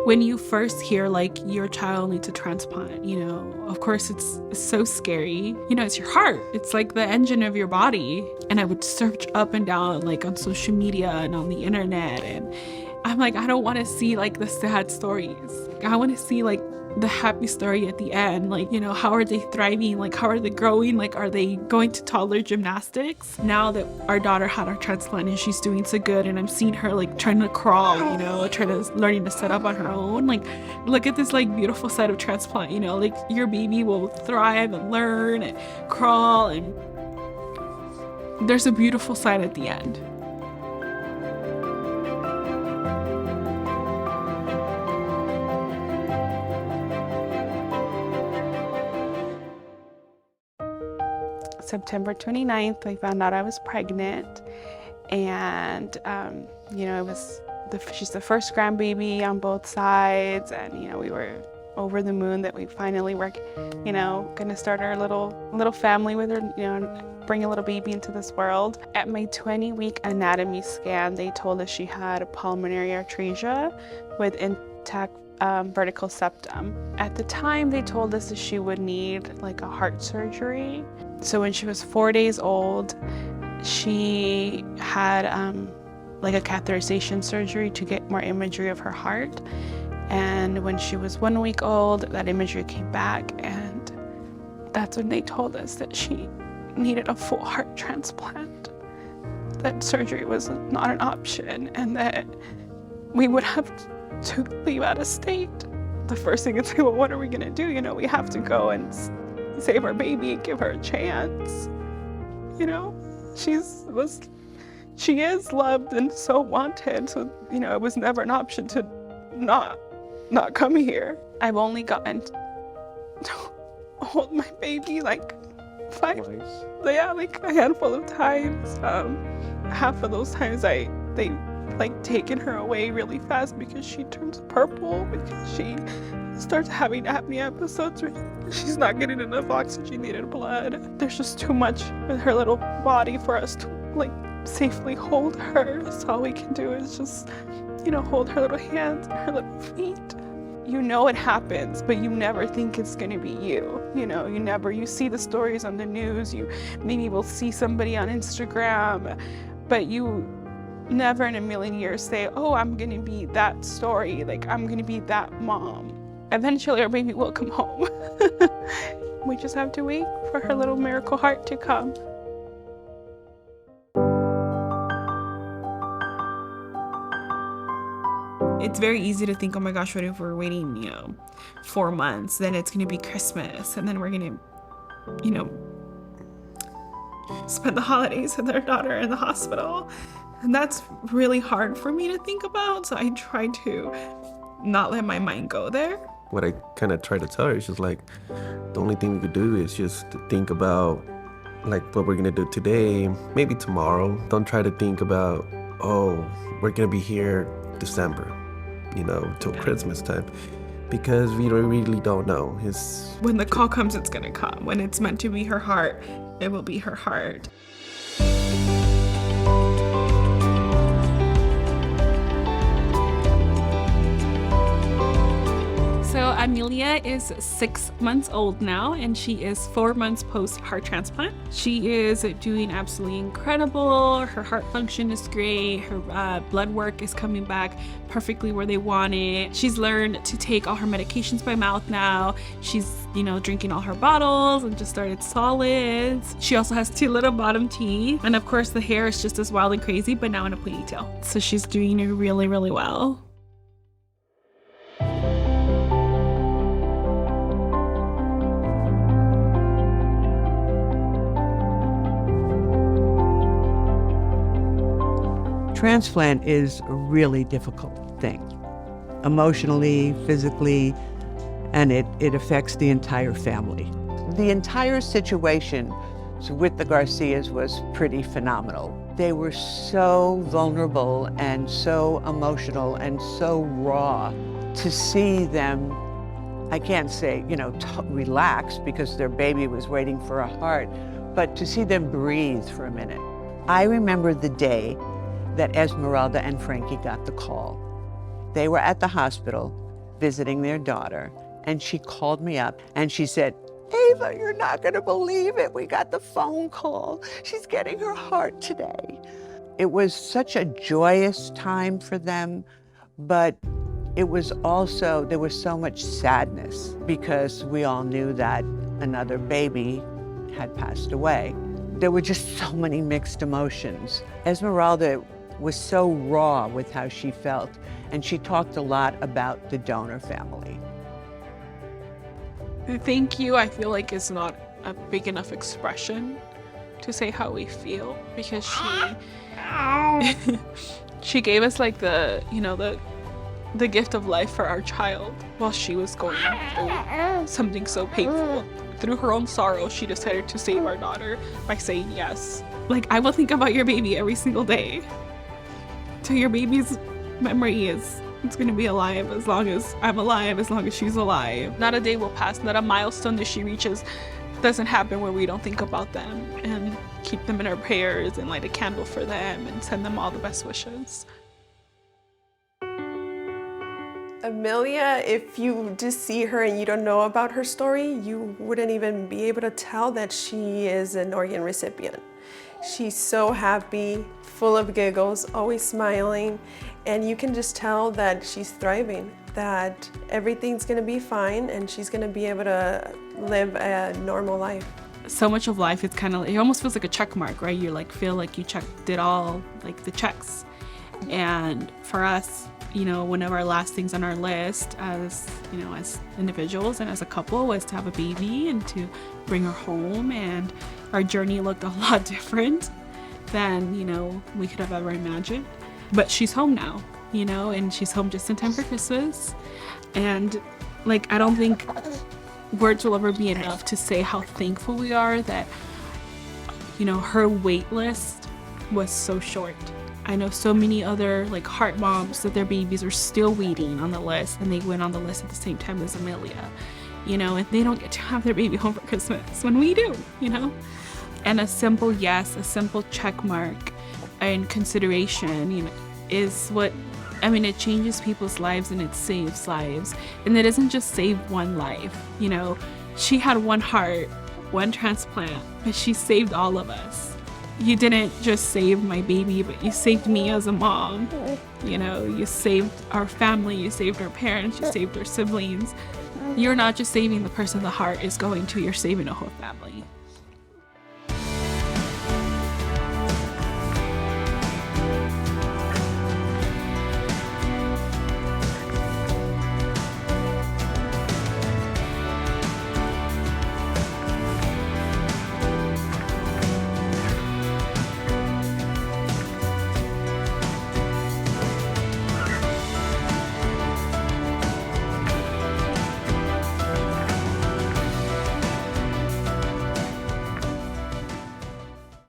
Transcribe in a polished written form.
When you first hear like your child needs a transplant, of course it's so scary. It's your heart. It's like the engine of your body. And I would search up and down like on social media and on the internet, and I'm like, I don't want to see like the sad stories. I want to see like the happy story at the end. Like, how are they thriving? Like, how are they growing? Like, are they going to toddler gymnastics? Now that our daughter had our transplant and she's doing so good, and I'm seeing her like trying to crawl, learning to sit up on her own. Like, look at this like beautiful side of transplant, like your baby will thrive and learn and crawl, and there's a beautiful side at the end. September 29th, I found out I was pregnant, and she's the first grandbaby on both sides, and we were over the moon that we finally were, gonna start our little family with her, bring a little baby into this world. At my 20-week anatomy scan, they told us she had a pulmonary atresia with intact vertical septum. At the time, they told us that she would need like a heart surgery. So when she was 4 days old, she had like a catheterization surgery to get more imagery of her heart. And when she was 1 week old, that imagery came back, and that's when they told us that she needed a full heart transplant. That surgery was not an option, and that we would have to leave out of state. The first thing is, well, what are we gonna do? We have to go and save our baby and give her a chance. She is loved and so wanted, so it was never an option to not come here. I've only gotten to hold my baby like like a handful of times. Half of those times they like taken her away really fast because she turns purple, because she starts having apnea episodes where she's not getting enough oxygenated blood. There's just too much with her little body for us to like safely hold her. So all we can do is just, hold her little hands and her little feet. It happens, but you never think it's gonna be you. You see the stories on the news, you maybe will see somebody on Instagram, but you never in a million years say, oh, I'm gonna be that story, like I'm gonna be that mom. Eventually our baby will come home. We just have to wait for her little miracle heart to come. It's very easy to think, oh my gosh, what if we're waiting, 4 months, then it's gonna be Christmas, and then we're gonna, spend the holidays with our daughter in the hospital. And that's really hard for me to think about, so I try to not let my mind go there. What I kind of try to tell her is just like, the only thing we could do is just to think about like what we're gonna do today, maybe tomorrow. Don't try to think about, oh, we're gonna be here December, till Christmas time, because we really don't know. When the call comes, it's gonna come. When it's meant to be her heart, it will be her heart. So Amelia is 6 months old now, and she is 4 months post heart transplant. She is doing absolutely incredible. Her heart function is great. Her blood work is coming back perfectly where they want it. She's learned to take all her medications by mouth now. She's, drinking all her bottles and just started solids. She also has 2 little bottom teeth. And of course the hair is just as wild and crazy, but now in a ponytail. So she's doing really, really well. Transplant is a really difficult thing, emotionally, physically, and it affects the entire family. The entire situation with the Garcias was pretty phenomenal. They were so vulnerable and so emotional and so raw. To see them, I can't say, relax because their baby was waiting for a heart, but to see them breathe for a minute. I remember the day that Esmeralda and Frankie got the call. They were at the hospital. visiting their daughter, and she called me up and she said, Ava, you're not gonna believe it. We got the phone call. She's getting her heart today. It was such a joyous time for them, but it was also, there was so much sadness because we all knew that another baby had passed away. There were just so many mixed emotions. Esmeralda was so raw with how she felt, and she talked a lot about the donor family. The thank you, I feel like, is not a big enough expression to say how we feel, because she gave us like the gift of life for our child while she was going through something so painful. Through her own sorrow, she decided to save our daughter by saying yes. Like, I will think about your baby every single day. So your baby's memory it's gonna be alive as long as I'm alive, as long as she's alive. Not a day will pass, not a milestone that she reaches doesn't happen where we don't think about them and keep them in our prayers and light a candle for them and send them all the best wishes. Amelia, if you just see her and you don't know about her story, you wouldn't even be able to tell that she is an organ recipient. She's so happy, full of giggles, always smiling, and you can just tell that she's thriving, that everything's gonna be fine and she's gonna be able to live a normal life. So much of life, it's kind of, it almost feels like a check mark, right? You like feel like you did all like the checks. And for us, one of our last things on our list as individuals and as a couple was to have a baby and to bring her home. And our journey looked a lot different than, we could have ever imagined. But she's home now, and she's home just in time for Christmas. And like, I don't think words will ever be enough to say how thankful we are that, her wait list was so short. I know so many other like heart moms that their babies are still waiting on the list, and they went on the list at the same time as Amelia, and they don't get to have their baby home for Christmas when we do, And a simple yes, a simple check mark and consideration, is what, it changes people's lives and it saves lives. And it doesn't just save one life, She had one heart, one transplant, but she saved all of us. You didn't just save my baby, but you saved me as a mom. You saved our family, you saved our parents, you saved our siblings. You're not just saving the person the heart is going to, you're saving a whole family.